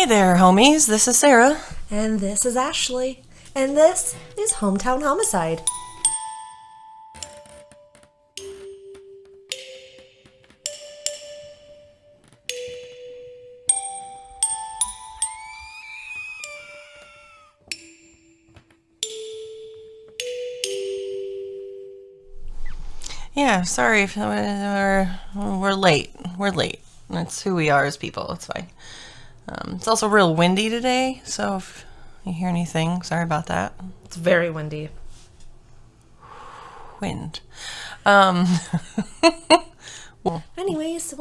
Hey there, homies. This is Sarah. And this is Ashley. And this is Hometown Homicide. Yeah, sorry if we're late. We're late. That's who we are as people. It's fine. It's also real windy today, so if you hear anything, sorry about that. It's very windy. Wind. Anyways,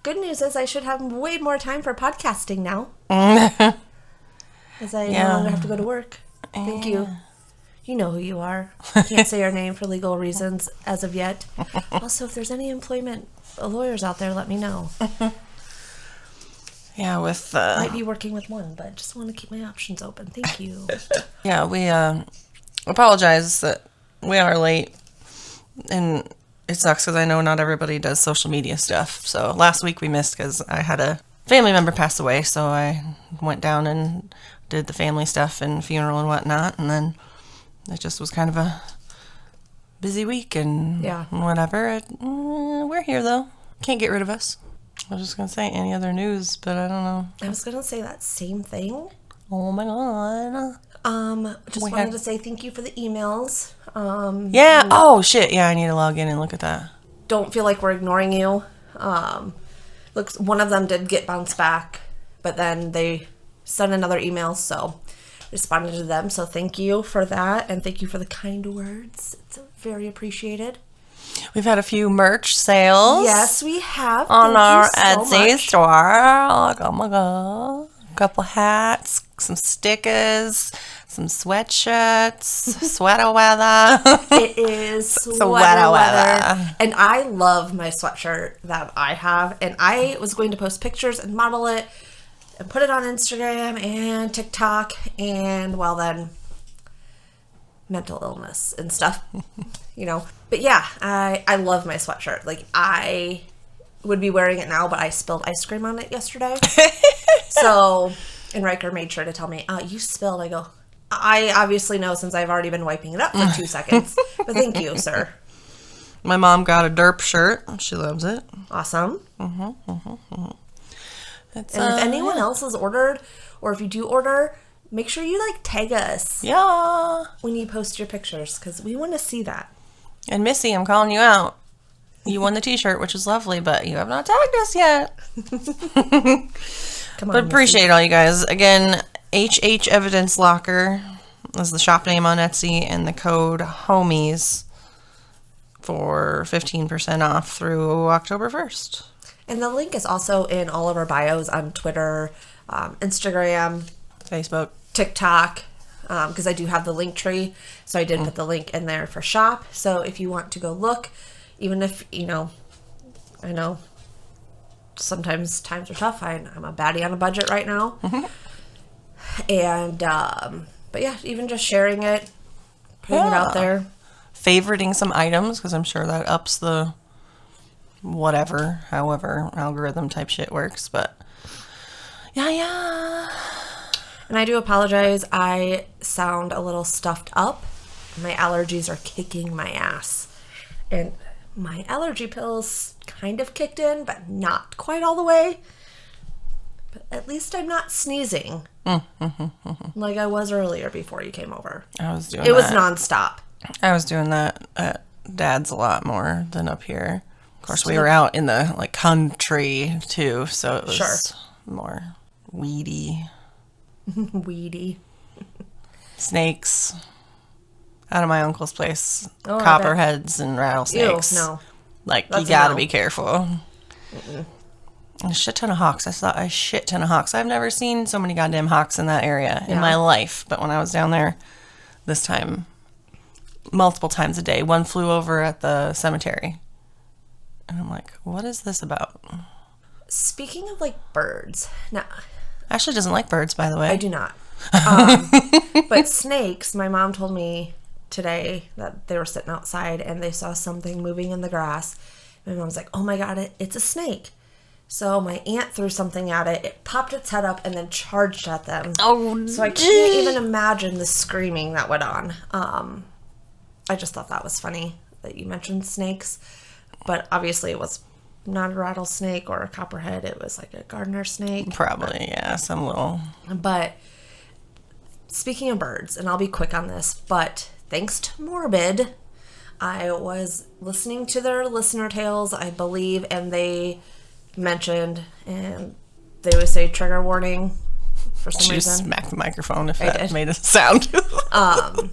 good news is I should have way more time for podcasting now. As I no longer have to go to work. Thank you. You know who you are. Can't say your name for legal reasons as of yet. Also, if there's any employment lawyers out there, let me know. Yeah, with... Might be working with one, but just want to keep my options open. Thank you. Yeah, we apologize that we are late. And it sucks because I know not everybody does social media stuff. So last week we missed because I had a family member pass away. So I went down and did the family stuff and funeral and whatnot. And then it just was kind of a busy week and whatever. We're here, though. Can't get rid of us. I was just going to say any other news, but I don't know. I was going to say that same thing. Oh, my God. Just wanted to say thank you for the emails. Yeah. Oh, shit. Yeah, I need to log in and look at that. Don't feel like we're ignoring you. Looks one of them did get bounced back, but then they sent another email, so responded to them. So thank you for that, and thank you for the kind words. It's very appreciated. We've had a few merch sales. Yes, we have. On our Etsy store. Like, oh my God. A couple hats, some stickers, some sweatshirts, sweater weather. It is sweater weather. And I love my sweatshirt that I have. And I was going to post pictures and model it and put it on Instagram and TikTok. And well, then mental illness and stuff, But yeah, I love my sweatshirt. Like, I would be wearing it now, but I spilled ice cream on it yesterday. So, and Riker made sure to tell me, you spilled. I go, I obviously know since I've already been wiping it up for 2 seconds. But thank you, sir. My mom got a derp shirt. She loves it. Awesome. And if anyone else has ordered, or if you do order, make sure you tag us. Yeah. When you post your pictures, because we want to see that. And Missy, I'm calling you out. You won the t-shirt, which is lovely, but you have not tagged us yet. Come on, but appreciate Missy. All you guys. Again, HH Evidence Locker is the shop name on Etsy, and the code HOMIES for 15% off through October 1st. And the link is also in all of our bios on Twitter, Instagram, Facebook, TikTok, because I do have the link tree. So I did put the link in there for shop. So if you want to go look, even if, I know sometimes times are tough. I'm a baddie on a budget right now. And, but yeah, even just sharing it, putting it out there. Favoriting some items, because I'm sure that ups the however algorithm type shit works. But yeah. And I do apologize. I sound a little stuffed up. My allergies are kicking my ass. And my allergy pills kind of kicked in, but not quite all the way. But at least I'm not sneezing like I was earlier before you came over. It was nonstop. I was doing that at Dad's a lot more than up here. Of course, we were out in the country too, so it was more weedy. Weedy. Snakes. Out of my uncle's place. Copperheads and rattlesnakes. Ew, no. You gotta be careful. And a shit ton of hawks. I saw a shit ton of hawks. I've never seen so many goddamn hawks in that area in my life. But when I was down there this time, multiple times a day, one flew over at the cemetery. And I'm like, what is this about? Speaking of birds, now Ashley doesn't like birds, by the way. I do not. But snakes, my mom told me today that they were sitting outside and they saw something moving in the grass. My mom's like, oh my God, it's a snake. So my aunt threw something at it. It popped its head up and then charged at them. Oh, so I can't even imagine the screaming that went on. I just thought that was funny that you mentioned snakes. But obviously it was not a rattlesnake or a copperhead. It was like a gardener snake. Probably, yeah, some little. But speaking of birds, and I'll be quick on this, but thanks to Morbid, I was listening to their listener tales, I believe, and they mentioned, and they would say trigger warning for some reason. Smack the microphone if that made a sound.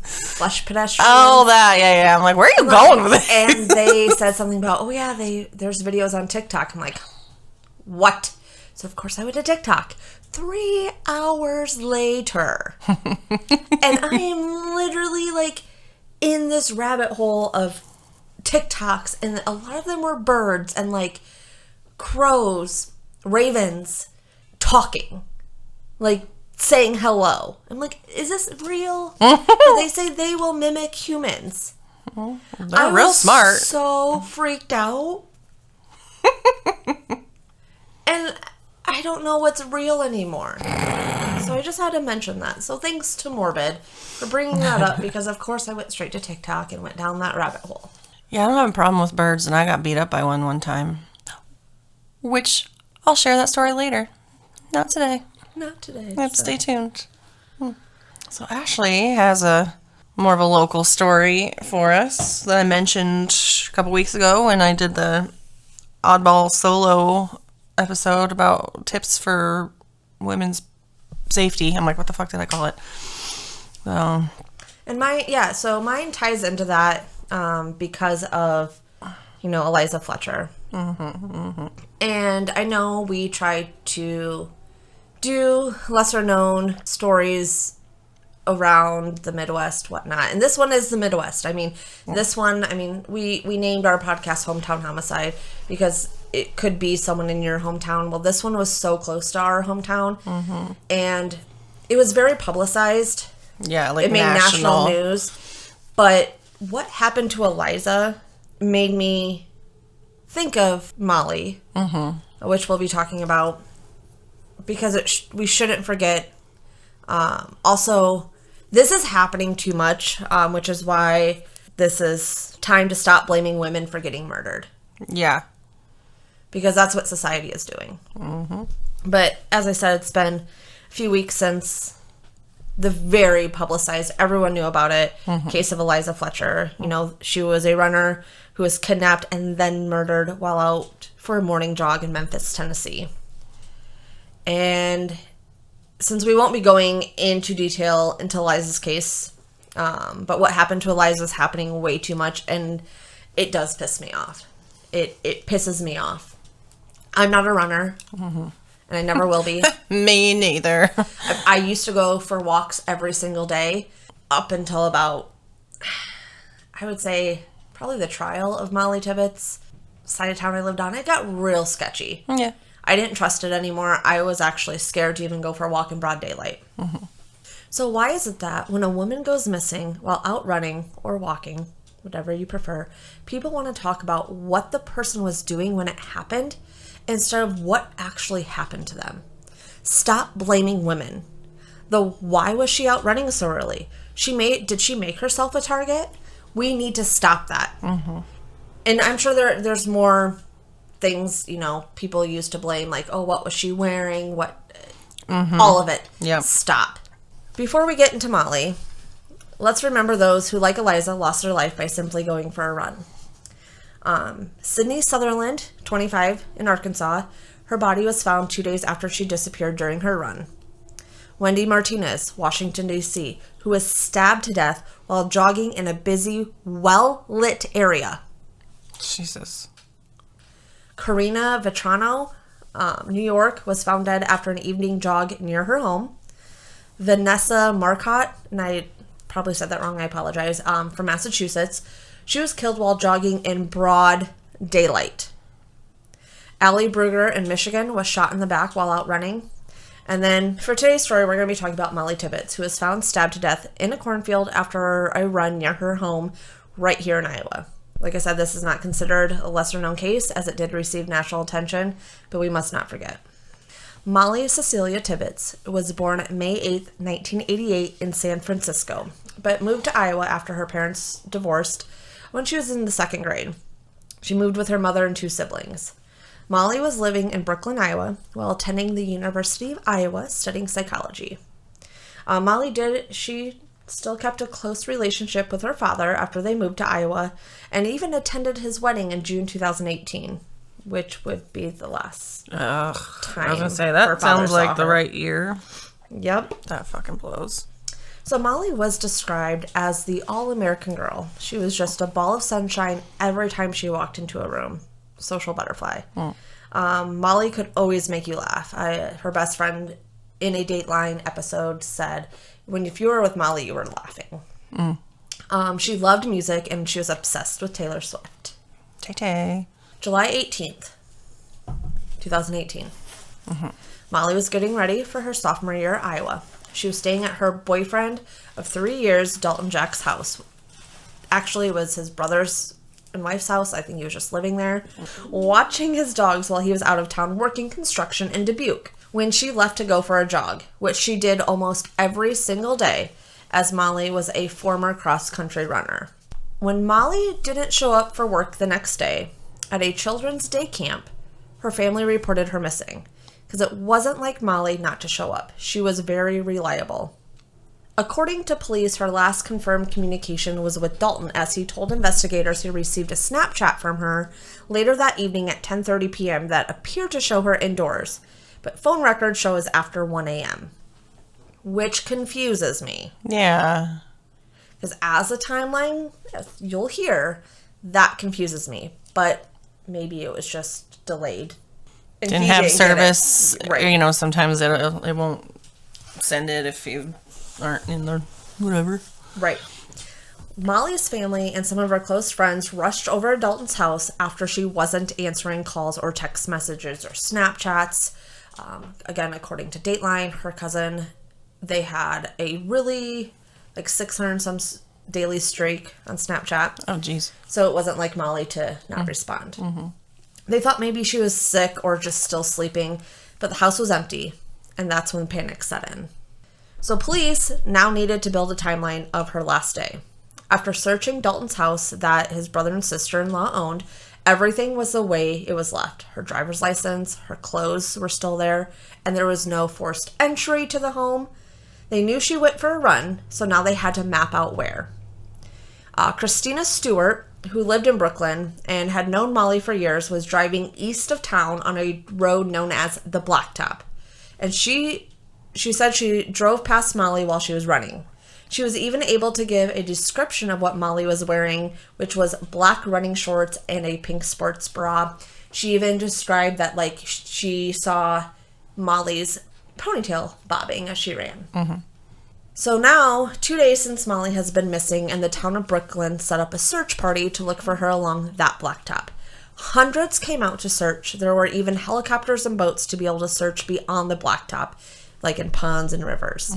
Flesh pedestrians. Oh, that, yeah. I'm like, where are you going with it? And they said something about, oh yeah, there's videos on TikTok. I'm like, what? So of course I went to TikTok. 3 hours later. And I am literally like in this rabbit hole of TikToks, and a lot of them were birds and like crows, ravens talking, like saying hello. I'm like, is this real? They say they will mimic humans. They're real smart. So freaked out. And I don't know what's real anymore. So I just had to mention that. So thanks to Morbid for bringing that up, because of course I went straight to TikTok and went down that rabbit hole. Yeah, I don't have a problem with birds, and I got beat up by one time. Which I'll share that story later. Not today. Not today. Stay tuned. So Ashley has a more of a local story for us that I mentioned a couple weeks ago when I did the oddball solo episode about tips for women's safety. I'm like, what the fuck did I call it? And so mine ties into that because of, Eliza Fletcher. And I know we try to do lesser known stories around the Midwest, whatnot. And this one is the Midwest. We named our podcast Hometown Homicide because it could be someone in your hometown. Well, this one was so close to our hometown. And it was very publicized. Yeah, like it made national news. But what happened to Eliza made me think of Mollie, which we'll be talking about, because we shouldn't forget. Also, this is happening too much, which is why this is time to stop blaming women for getting murdered. Yeah. Because that's what society is doing. But as I said, it's been a few weeks since the very publicized, everyone knew about it, case of Eliza Fletcher. She was a runner who was kidnapped and then murdered while out for a morning jog in Memphis, Tennessee. And since we won't be going into detail into Eliza's case, but what happened to Eliza is happening way too much, and it does piss me off. It pisses me off. I'm not a runner, and I never will be. Me neither. I used to go for walks every single day up until about, I would say, probably the trial of Mollie Tibbetts, side of town I lived on. It got real sketchy. Yeah. I didn't trust it anymore. I was actually scared to even go for a walk in broad daylight. So why is it that when a woman goes missing while out running or walking, whatever you prefer, people want to talk about what the person was doing when it happened instead of what actually happened to them? Stop blaming women. Why was she out running so early? Did she make herself a target? We need to stop that. And I'm sure there's more things, people used to blame, like, oh, what was she wearing? All of it. Yeah. Stop. Before we get into Mollie, let's remember those who, like Eliza, lost their life by simply going for a run. Sydney Sutherland, 25, in Arkansas. Her body was found 2 days after she disappeared during her run. Wendy Martinez, Washington, D.C., who was stabbed to death while jogging in a busy, well-lit area. Jesus. Karina Vetrano, New York, was found dead after an evening jog near her home. Vanessa Marcotte, and I probably said that wrong, I apologize, from Massachusetts. She was killed while jogging in broad daylight. Allie Brugger in Michigan was shot in the back while out running. And then for today's story, we're going to be talking about Mollie Tibbetts, who was found stabbed to death in a cornfield after a run near her home right here in Iowa. Like I said, this is not considered a lesser-known case, as it did receive national attention, but we must not forget. Mollie Cecilia Tibbetts was born May 8th, 1988 in San Francisco, but moved to Iowa after her parents divorced when she was in the 2nd grade. She moved with her mother and 2 siblings. Mollie was living in Brooklyn, Iowa, while attending the University of Iowa studying psychology. She still kept a close relationship with her father after they moved to Iowa, and even attended his wedding in June 2018, which would be the last time. I was going to say, that sounds like the right year. Yep. That fucking blows. So Mollie was described as the all-American girl. She was just a ball of sunshine every time she walked into a room. Social butterfly. Mollie could always make you laugh. Her best friend in a Dateline episode said, if you were with Mollie, you were laughing. She loved music, and she was obsessed with Taylor Swift. Tay-tay. July 18th, 2018. Mollie was getting ready for her sophomore year at Iowa. She was staying at her boyfriend of 3 years, Dalton Jack's house. Actually, it was his brother's and wife's house. I think he was just living there, watching his dogs while he was out of town working construction in Dubuque, when she left to go for a jog, which she did almost every single day, as Mollie was a former cross-country runner. When Mollie didn't show up for work the next day at a children's day camp, her family reported her missing, because it wasn't like Mollie not to show up. She was very reliable. According to police, her last confirmed communication was with Dalton, as he told investigators he received a Snapchat from her later that evening at 10:30 p.m. that appeared to show her indoors, but phone records show as after 1 a.m., which confuses me. Yeah. Because as a timeline, you'll hear, that confuses me, but maybe it was just delayed. And Didn't have service. Right. Sometimes it won't send it if you aren't in the whatever. Right. Mollie's family and some of her close friends rushed over to Dalton's house after she wasn't answering calls or text messages or Snapchats. Again, according to Dateline, her cousin, they had a really 600 and some daily streak on Snapchat. Oh, geez. So it wasn't like Mollie to not respond. They thought maybe she was sick or just still sleeping, but the house was empty, and that's when panic set in. So police now needed to build a timeline of her last day. After searching Dalton's house that his brother and sister-in-law owned, everything was the way it was left. Her driver's license, her clothes were still there, and there was no forced entry to the home. They knew she went for a run, so now they had to map out where. Christina Stewart, who lived in Brooklyn and had known Mollie for years, was driving east of town on a road known as the Blacktop. And she said she drove past Mollie while she was running. She was even able to give a description of what Mollie was wearing, which was black running shorts and a pink sports bra. She even described that she saw Mollie's ponytail bobbing as she ran. So now, 2 days since Mollie has been missing, and the town of Brooklyn set up a search party to look for her along that blacktop. Hundreds came out to search. There were even helicopters and boats to be able to search beyond the blacktop, like in ponds and rivers.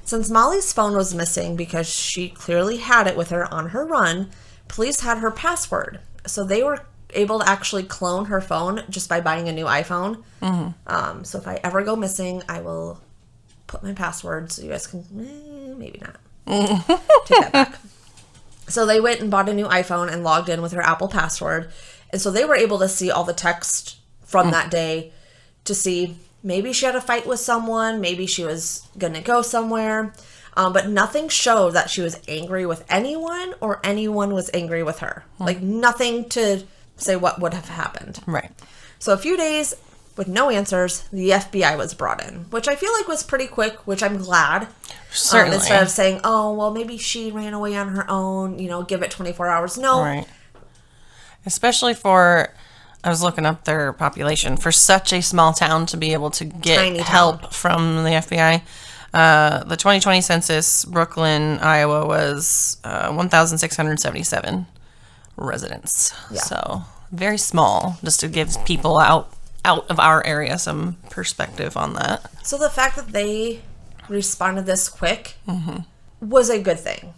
Since Mollie's phone was missing because she clearly had it with her on her run, police had her password. So they were able to actually clone her phone just by buying a new iPhone. So if I ever go missing, I will put my password so you guys can, maybe not. Take that back. So they went and bought a new iPhone and logged in with her Apple password. And so they were able to see all the text from that day to see maybe she had a fight with someone, maybe she was going to go somewhere. But nothing showed that she was angry with anyone or anyone was angry with her. Nothing to say what would have happened. Right. So a few days with no answers, the FBI was brought in, which I feel like was pretty quick, which I'm glad. Certainly. Instead of saying, oh, well, maybe she ran away on her own, give it 24 hours. No. Right. Especially for, I was looking up their population, for such a small town to be able to get help from the FBI. The 2020 census, Brooklyn, Iowa, was 1,677 residents. Yeah. So very small, just to give people out of our area some perspective on that. So the fact that they responded this quick was a good thing.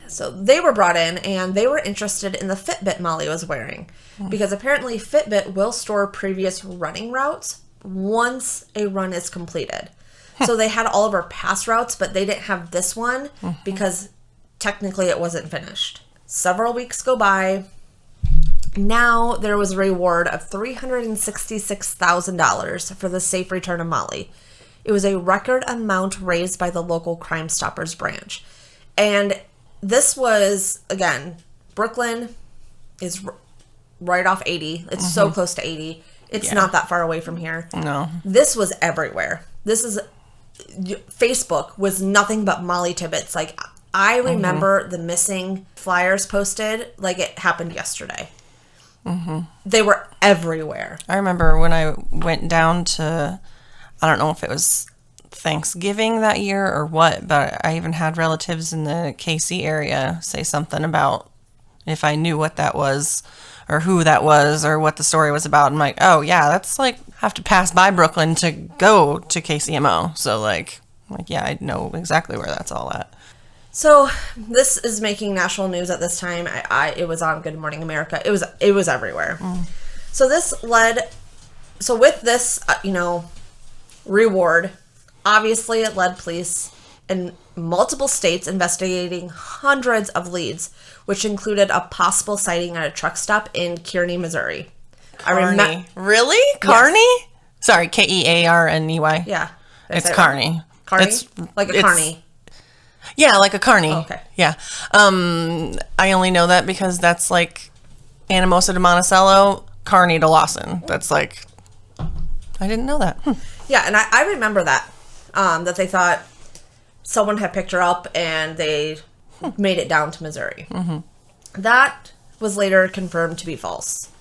So they were brought in, and they were interested in the Fitbit Mollie was wearing. Because apparently Fitbit will store previous running routes once a run is completed. So they had all of her past routes, but they didn't have this one because technically it wasn't finished. Several weeks go by. Now there was a reward of $366,000 for the safe return of Mollie. It was a record amount raised by the local Crime Stoppers branch. And this was, again, Brooklyn is right off 80. It's so close to 80. It's not that far away from here. No. This was everywhere. Facebook was nothing but Mollie Tibbetts. Like, I remember the missing flyers posted like it happened yesterday. They were everywhere. I remember when I went down to, I don't know if it was Thanksgiving that year or what, but I even had relatives in the KC area say something about if I knew what that was or who that was or what the story was about. I'm like, oh yeah, that's like, I have to pass by Brooklyn to go to KCMO. So like yeah, I know exactly where that's all at. So this is making national news at this time. It was on Good Morning America. It was everywhere. So with this, reward, obviously it led police in multiple states investigating hundreds of leads, which included a possible sighting at a truck stop in Kearney, Missouri. Kearney. Really? Kearney? Yes. Sorry, Kearney. Yeah. It's Kearney. Kearney? Like a carny. Yeah, like a carny. Oh, okay. Yeah. I only know that because that's like Anamosa to Monticello, Kearney to Lawson. That's like, I didn't know that. Yeah, and I remember that they thought someone had picked her up and they made it down to Missouri. That was later confirmed to be false.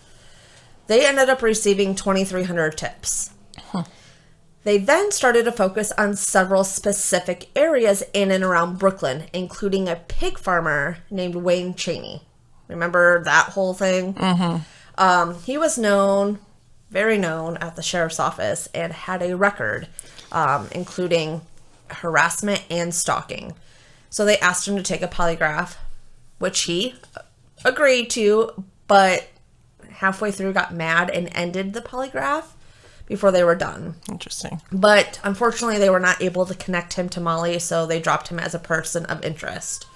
They ended up receiving 2,300 tips. They then started to focus on several specific areas in and around Brooklyn, including a pig farmer named Wayne Cheney. Remember that whole thing? He was very known at the sheriff's office and had a record, including harassment and stalking. So they asked him to take a polygraph, which he agreed to, but halfway through got mad and ended the polygraph before they were done. Interesting. But unfortunately, they were not able to connect him to Mollie, so they dropped him as a person of interest.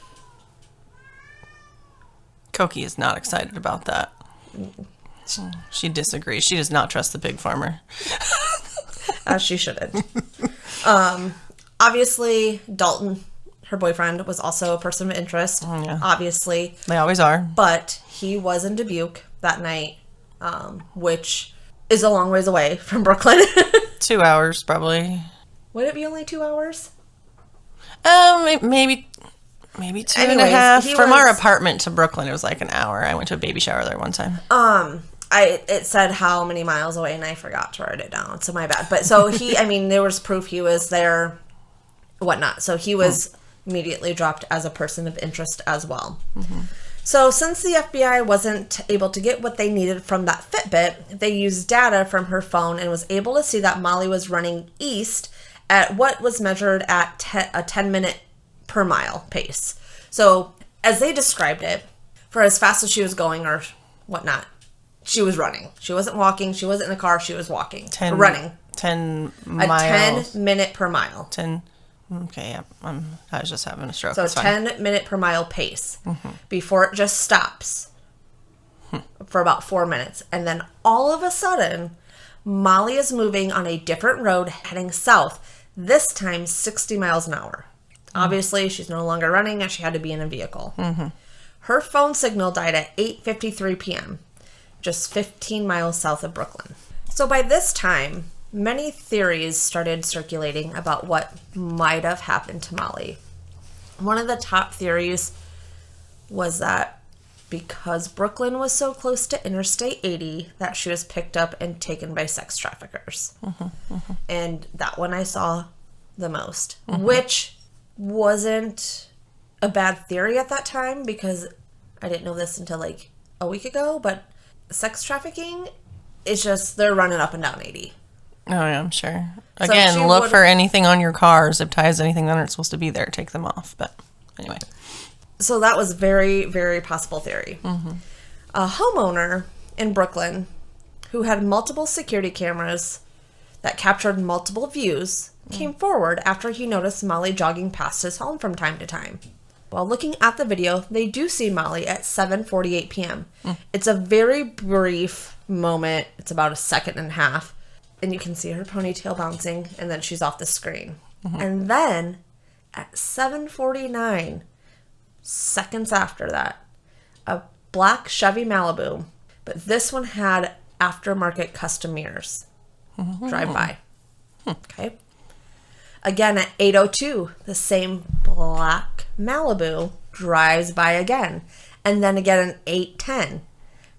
Koki is not excited about that. She disagrees. She does not trust the pig farmer. As she shouldn't. Obviously, Dalton, her boyfriend, was also a person of interest. Yeah. Obviously. They always are. But he was in Dubuque that night, which is a long ways away from Brooklyn. 2 hours, probably. Would it be only 2 hours? Maybe 2.5. From our apartment to Brooklyn, it was like an hour. I went to a baby shower there one time. It said how many miles away, and I forgot to write it down, so my bad. But so there was proof he was there, whatnot. So he was immediately dropped as a person of interest as well. So since the FBI wasn't able to get what they needed from that Fitbit, they used data from her phone and was able to see that Mollie was running east at what was measured at a 10-minute per mile pace. So as they described it, for as fast as she was going or whatnot, she was running. She wasn't walking. She wasn't in a car. She was walking. Running. 10 miles. A 10-minute per mile. 10. Okay, yeah. I was just having a stroke. So 10-minute per mile pace before it just stops for about 4 minutes. And then all of a sudden, Mollie is moving on a different road heading south, this time 60 miles an hour. Obviously, she's no longer running as she had to be in a vehicle. Her phone signal died at 8:53 p.m., just 15 miles south of Brooklyn. So by this time, many theories started circulating about what might have happened to Mollie. One of the top theories was that because Brooklyn was so close to Interstate 80, that she was picked up and taken by sex traffickers. And that one I saw the most, which wasn't a bad theory at that time because I didn't know this until like a week ago, but sex trafficking is just, they're running up and down 80. Oh, yeah, I'm sure. Again, look for anything on your car, zip ties, anything that aren't supposed to be there, take them off. But anyway. So that was very, very possible theory. A homeowner in Brooklyn who had multiple security cameras that captured multiple views came forward after he noticed Mollie jogging past his home from time to time. While looking at the video, they do see Mollie at 7:48 p.m. It's a very brief moment. It's about a second and a half. And you can see her ponytail bouncing, and then she's off the screen. And then at 7:49, seconds after that, a black Chevy Malibu, but this one had aftermarket custom mirrors, drive by. Okay. Again at 8:02, the same black Malibu drives by again. And then again at 8:10,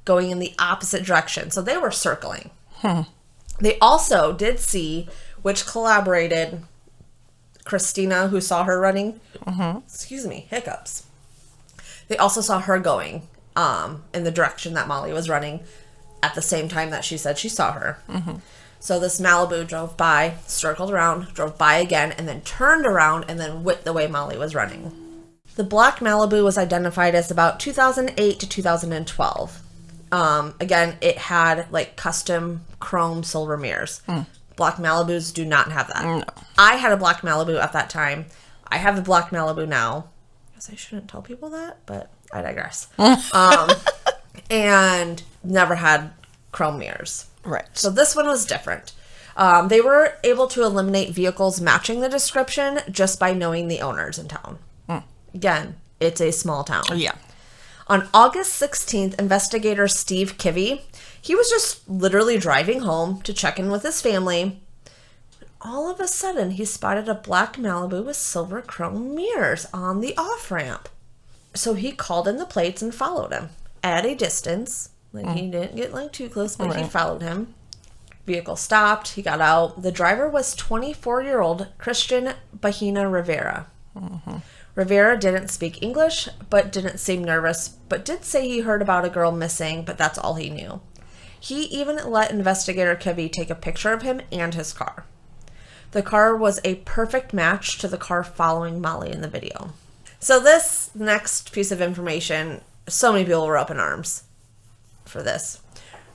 going in the opposite direction. So they were circling. They also did see, which collaborated, Christina, who saw her running. Excuse me, hiccups. They also saw her going in the direction that Mollie was running at the same time that she said she saw her. So this Malibu drove by, circled around, drove by again, and then turned around and then went the way Mollie was running. The black Malibu was identified as about 2008 to 2012. Again, it had like custom chrome silver mirrors. Black Malibus do not have that. No. I had a black Malibu at that time. I have a black Malibu now. I guess I shouldn't tell people that, but I digress. And never had chrome mirrors. Right. So this one was different. They were able to eliminate vehicles matching the description just by knowing the owners in town. Again, it's a small town. Yeah. On August 16th, investigator Steve Kivy, he was just literally driving home to check in with his family. All of a sudden, he spotted a black Malibu with silver chrome mirrors on the off-ramp. So he called in the plates and followed him at a distance. Like, he didn't get like too close, but he followed him. Vehicle stopped. He got out. The driver was 24-year-old Christian Bahina Rivera. Rivera didn't speak English, but didn't seem nervous, but did say he heard about a girl missing, but that's all he knew. He even let investigator Kivy take a picture of him and his car. The car was a perfect match to the car following Mollie in the video. So this next piece of information, so many people were up in arms for this.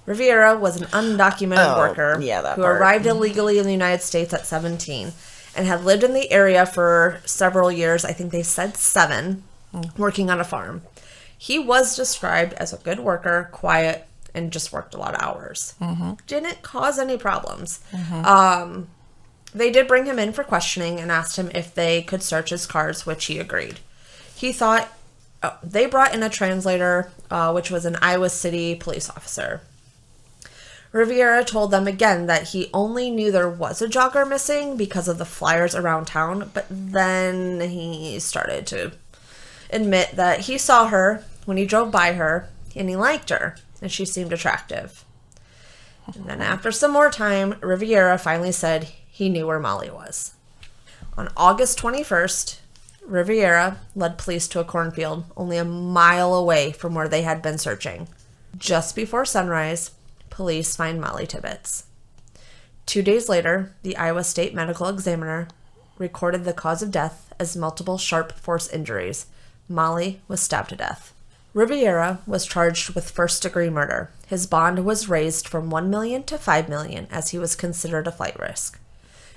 Rivera was an undocumented worker who arrived illegally in the United States at 17 and had lived in the area for several years. I think they said 7, working on a farm. He was described as a good worker, quiet, and just worked a lot of hours. Didn't cause any problems. They did bring him in for questioning and asked him if they could search his cars, which he agreed. He thought they brought in a translator, which was an Iowa City police officer. Rivera told them again that he only knew there was a jogger missing because of the flyers around town, but then he started to admit that he saw her when he drove by her and he liked her and she seemed attractive. And then after some more time, Rivera finally said he knew where Mollie was. On August 21st, Rivera led police to a cornfield only a mile away from where they had been searching. Just before sunrise, police find Mollie Tibbetts. 2 days later, the Iowa State Medical Examiner recorded the cause of death as multiple sharp force injuries. Mollie was stabbed to death. Rivera was charged with first-degree murder. His bond was raised from $1 million to $5 million as he was considered a flight risk.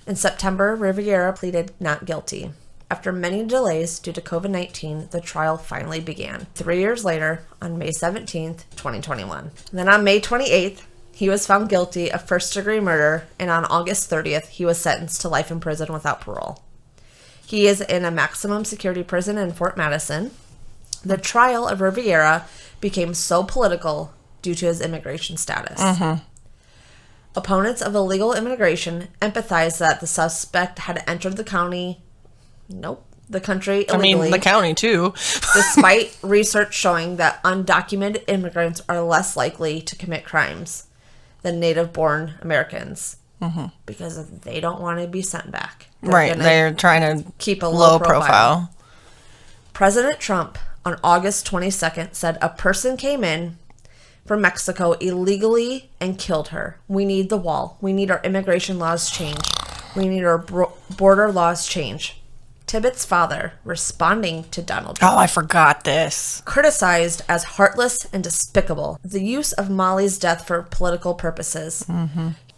In September, Rivera pleaded not guilty. After many delays due to COVID-19, the trial finally began 3 years later on May 17th, 2021. And then on May 28th, he was found guilty of first-degree murder, and on August 30th, he was sentenced to life in prison without parole. He is in a maximum security prison in Fort Madison. The trial of Rivera became so political due to his immigration status. Opponents of illegal immigration empathized that the suspect had entered the country illegally. I mean, the county, too. Despite research showing that undocumented immigrants are less likely to commit crimes than native-born Americans. Because they don't want to be sent back. They're trying to keep a low profile. President Trump, on August 22nd, said a person came in from Mexico illegally and killed her. We need the wall. We need our immigration laws changed. We need our border laws changed. Tibbetts' father, responding to Donald Trump, Oh, I forgot this. criticized as heartless and despicable the use of Mollie's death for political purposes.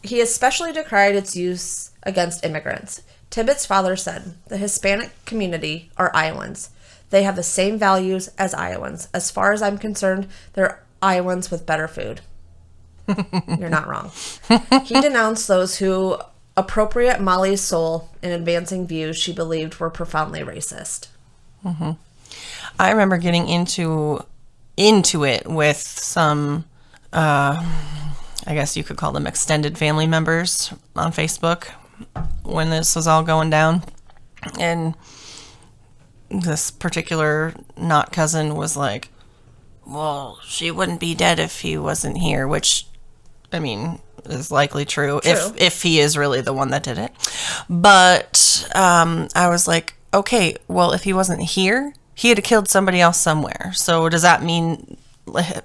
He especially decried its use against immigrants. Tibbetts' father said, "The Hispanic community are Iowans. They have the same values as Iowans. As far as I'm concerned, they're Iowans with better food." You're not wrong. He denounced those who appropriate Mollie's soul in advancing views she believed were profoundly racist. I remember getting into it with some, I guess you could call them extended family members on Facebook when this was all going down. And this particular not cousin was like, well, she wouldn't be dead if he wasn't here, which, I mean, is likely true. If he is really the one that did it. But I was like, okay, well, if he wasn't here, he had killed somebody else somewhere. So does that mean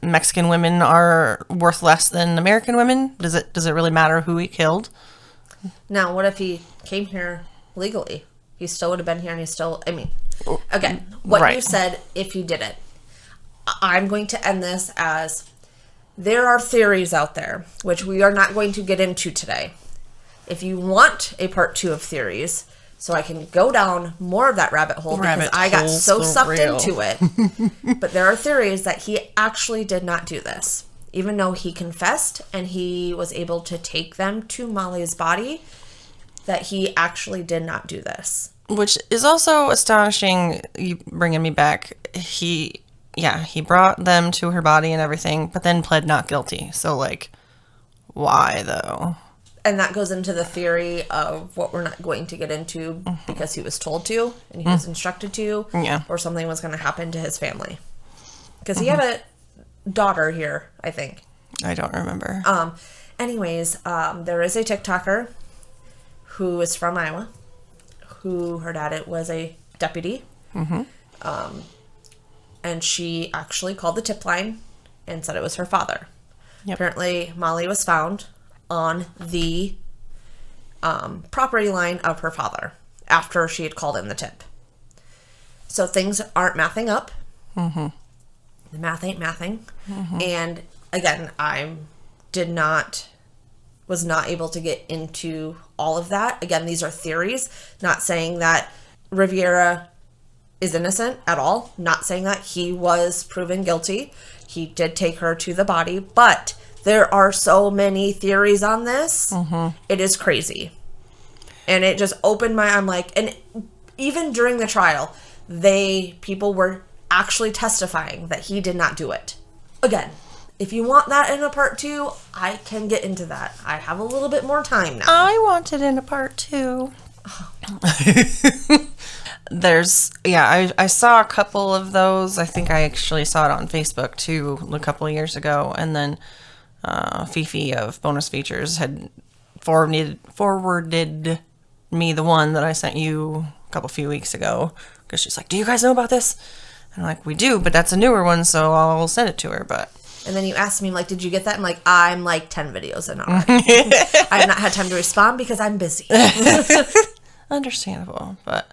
Mexican women are worth less than American women? Does it really matter who he killed? Now, what if he came here legally? He still would have been here, and he still, I mean, again, what you said, if he did it. I'm going to end this as, there are theories out there, which we are not going to get into today. If you want a part 2 of theories, so I can go down more of that rabbit hole, because I got so sucked into it. But there are theories that he actually did not do this. Even though he confessed and he was able to take them to Mollie's body, that he actually did not do this. Which is also astonishing, you bringing me back. He brought them to her body and everything, but then pled not guilty. So, like, why, though? And that goes into the theory of what we're not going to get into, because he was told to, and he was instructed to, or something was going to happen to his family. Because he had a daughter here, I think. I don't remember. Anyways, there is a TikToker who is from Iowa, who her dad was a deputy. And she actually called the tip line and said it was her father. Apparently, Mollie was found on the property line of her father after she had called in the tip. So things aren't mathing up. The math ain't mathing. And again, I was not able to get into all of that. Again, these are theories, not saying that Rivera is innocent at all. Not saying that. He was proven guilty. He did take her to the body, but there are so many theories on this. It is crazy. And it just opened I'm like, and even during the trial, people were actually testifying that he did not do it. Again, if you want that in a part 2, I can get into that. I have a little bit more time now. I want it in a part 2. I saw a couple of those. I think I actually saw it on Facebook too a couple of years ago, and then Fifi of Bonus Features had forwarded me the one that I sent you a few weeks ago, because she's like, "Do you guys know about this?" And I'm like, "We do, but that's a newer one, so I'll send it to her." But and then you asked me, like, "Did you get that?" I'm like, "I'm like 10 videos in already." I have not had time to respond because I'm busy. Understandable, but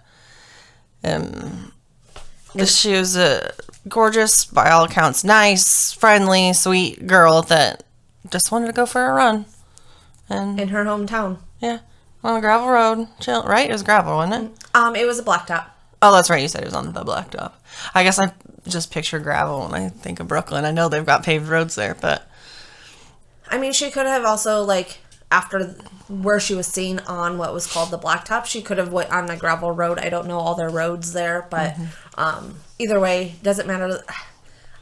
she was a gorgeous, by all accounts, nice, friendly, sweet girl that just wanted to go for a run. And in her hometown. Yeah, on a gravel road, chill. Right? It was gravel, wasn't it? It was a blacktop. Oh, that's right. You said it was on the blacktop. I guess I just picture gravel when I think of Brooklyn. I know they've got paved roads there, but I mean, she could have also, like, after where she was seen on what was called the blacktop, she could have went on the gravel road. I don't know all their roads there, but either way, doesn't matter.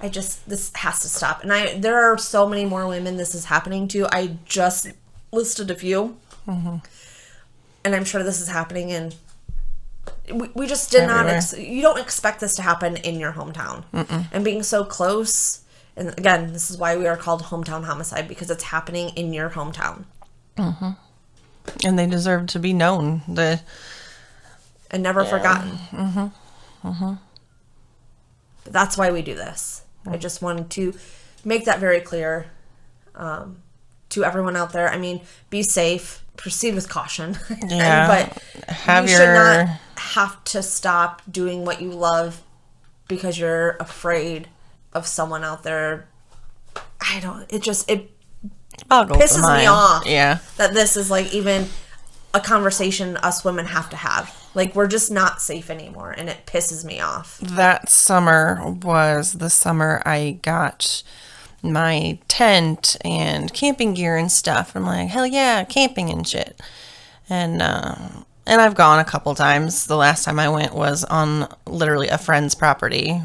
This has to stop. And there are so many more women this is happening to. I just listed a few. And I'm sure this is happening in... We just did not... You don't expect this to happen in your hometown. And being so close... And again, this is why we are called hometown homicide, because it's happening in your hometown. And they deserve to be known. And never forgotten. But that's why we do this. I just wanted to make that very clear to everyone out there. I mean, be safe. Proceed with caution. Yeah. But you should not have to stop doing what you love because you're afraid of someone out there. It boggles the pisses mind. me off. Yeah. That this is like even a conversation us women have to have. Like, we're just not safe anymore, and it pisses me off. That summer was the summer I got my tent and camping gear and stuff. I'm like, hell yeah, camping and shit. And I've gone a couple times. The last time I went was on literally a friend's property.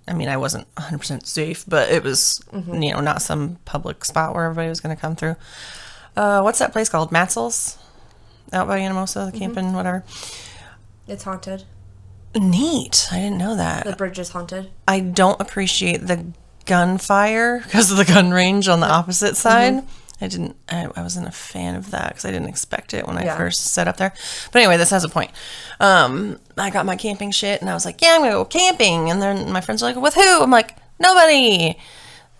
I mean, I wasn't 100% safe, but it was, not some public spot where everybody was going to come through. What's that place called? Matzel's? Out by Anamosa, the camping, whatever. It's haunted. Neat. I didn't know that. The bridge is haunted. I don't appreciate the gunfire because of the gun range on the opposite side. I wasn't a fan of that because I didn't expect it when I first set up there. But anyway, this has a point. I got my camping shit and I was like, yeah, I'm going to go camping. And then my friends are like, with who? I'm like, nobody.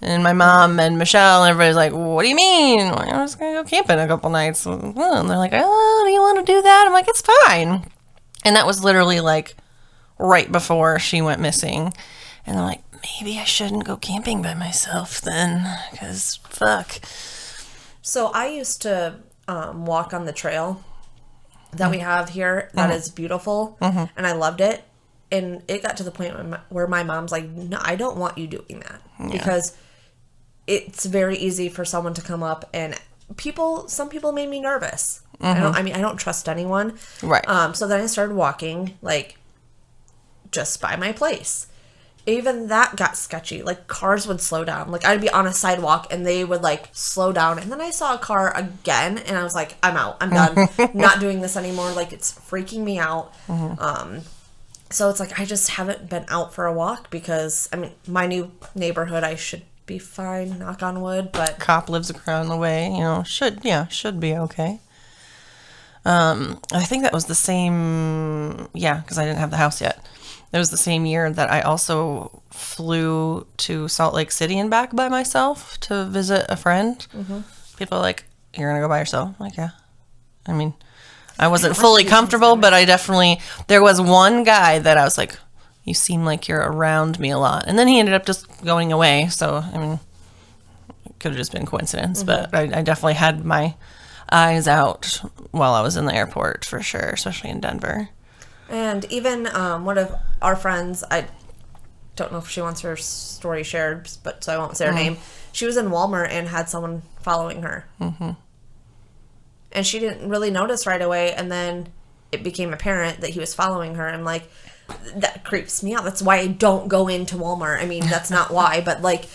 And my mom and Michelle and everybody's like, what do you mean? I'm like, I'm just going to go camping a couple nights. And they're like, oh, do you want to do that? I'm like, it's fine. And that was literally like right before she went missing. And I'm like, maybe I shouldn't go camping by myself then, because fuck. So I used to walk on the trail that we have here that is beautiful, and I loved it. And it got to the point where my mom's like, no, I don't want you doing that, because it's very easy for someone to come up and some people made me nervous. I don't trust anyone. Right. So then I started walking, like, just by my place. Even that got sketchy. Like, cars would slow down. Like, I'd be on a sidewalk and they would, like, slow down. And then I saw a car again and I was like, I'm out. I'm done. Not doing this anymore. Like, it's freaking me out. So it's like, I just haven't been out for a walk because, I mean, my new neighborhood, I should be fine, knock on wood, but... Cop lives across the way, should be okay. I think that was the same, because I didn't have the house yet. It was the same year that I also flew to Salt Lake City and back by myself to visit a friend. People are like, you're going to go by yourself? I'm like, yeah. I mean, I wasn't fully comfortable, but there was one guy that I was like, you seem like you're around me a lot. And then he ended up just going away. So, I mean, it could have just been coincidence, but I definitely had my eyes out while I was in the airport for sure, especially in Denver. And even one of our friends, I don't know if she wants her story shared, but so I won't say her name. She was in Walmart and had someone following her. And she didn't really notice right away, and then it became apparent that he was following her. I'm like, that creeps me out. That's why I don't go into Walmart. I mean, that's not why, but like,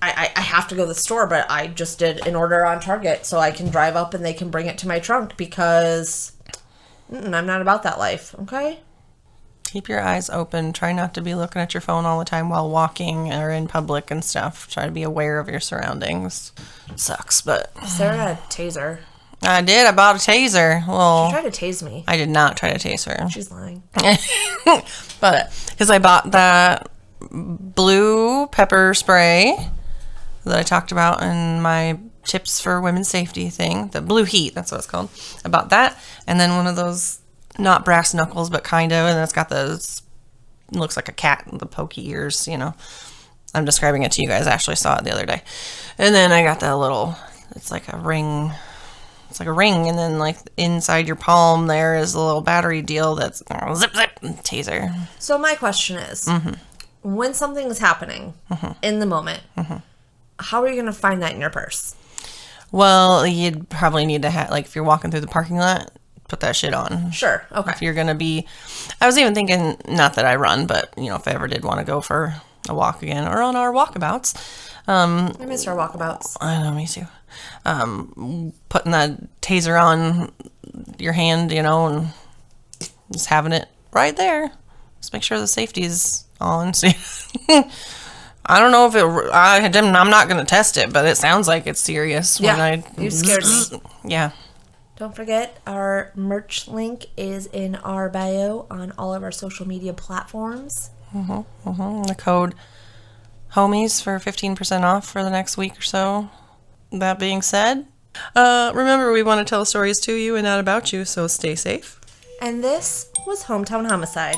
I have to go to the store, but I just did an order on Target so I can drive up and they can bring it to my trunk because I'm not about that life, okay? Keep your eyes open. Try not to be looking at your phone all the time while walking or in public and stuff. Try to be aware of your surroundings. It sucks, but... Sarah had a taser. I did. I bought a taser. Well, she tried to tase me. I did not try to tase her. She's lying. But because I bought that blue pepper spray that I talked about in my tips for women's safety thing, the blue heat, that's what it's called. I bought that, and then one of those, not brass knuckles, but kind of, and it's got those, it looks like a cat with the pokey ears, I'm describing it to you guys. I actually saw it the other day. And then I got that little, it's like a ring, and then like inside your palm there is a little battery deal that's zip taser. So my question is, when something is happening in the moment, how are you going to find that in your purse? Well, you'd probably need to have, like, if you're walking through the parking lot, put that shit on. Sure, okay. If you're going to be, I was even thinking, not that I run, but, if I ever did want to go for a walk again, or on our walkabouts. I miss our walkabouts. I know, me too. Putting that taser on your hand, and just having it right there. Just make sure the safety's on. I don't know if I'm not going to test it, but it sounds like it's serious. Yeah, you scared me. Yeah. Don't forget, our merch link is in our bio on all of our social media platforms. The code HOMIES for 15% off for the next week or so. That being said, remember, we want to tell stories to you and not about you, so stay safe. And this was Hometown Homicide.